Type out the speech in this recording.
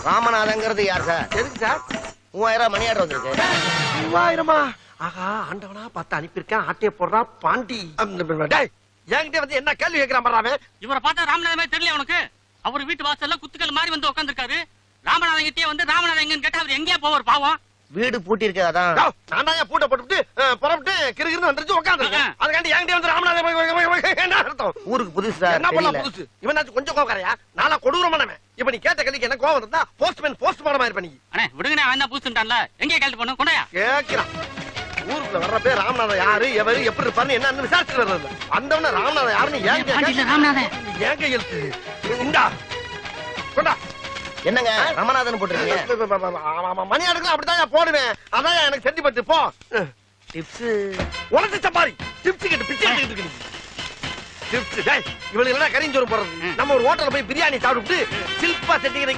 ராமநாதங்கிறது யார் சார்? எதுக்கு sir? 3000 money order வந்திருக்கு. 3000? ஆஹா, ஆண்டவனா பார்த்து அனுப்பியிருக்கேன். ஆட்டைய போடுறா பாண்டி. என்கிட்ட வந்து என்ன கேள்வி கேட்கிறான் பாரு. இவரை பார்த்தா ராமநாதமே தெரியல உனக்கு? அவர் வீட்டு வாசல்ல குத்துக்கள் மாதிரி வந்து உட்காந்துருக்காரு. ராமநாதன் கிட்டே வந்து ராமநாதன் எங்கன்னு கேட்டா அவர் எங்கேயா போவார் பாவம்? வீடு பூட்டி இருக்கு. அதான் நான் தான் பூட்டை போட்டுட்டு புறப்பட்டு கிருகிருன்னு வந்துருச்சு உட்காந்துருக்கேன். அதுக்காண்டி என்கிட்ட வந்து ராமநாதன் என்ன அர்த்தம்? ஊருக்கு புதுசு சார். என்ன பண்ணலாம் புதுசு? இவனாச்சும் கொஞ்சம் கோவக்காரையா? நாளா கொடூரமானவன். இப்ப நீ கேட்ட கேள்விக்கு என்ன கோவம் இருந்தா போஸ்ட் மாடமா இருப்ப நீ. அண்ணே விடுங்கண்ணே, அவன் தான் பூசுட்டான்ல. எங்கே கேள்வி பண்ணு கொண்டாயா? கேட்கிறான். ஊருக்குள்ள வர்றப்பே ராமநாதன் யாரு எவரு எப்படி இருப்பாருன்னு என்ன விசாரிச்சு வர்றது. வந்தவன ராமநாதன் யாருன்னு ராமநாதன் ஏன் கையெழுத்து இந்தா கொண்டா. என்னங்க ராமநாதன் போட்டுருக்கீங்க? மணி அடுக்கலாம் அப்படிதான் போடுவேன். அதான் எனக்கு சென்டிமெண்ட். போ டிப்ஸ் உனக்கு சப்பாரி டிப்ஸ் கிட்ட பிச்சை எடுத்துட்டு இருக்கு. டிப்ஸ் டேய், இவளுக்கு என்ன கறிஞ்சோறு போறது? நம்ம ஒரு ஹோட்டல்ல போய் பிரியாணி சாப்பிட்டு சில்பா செட்டிங்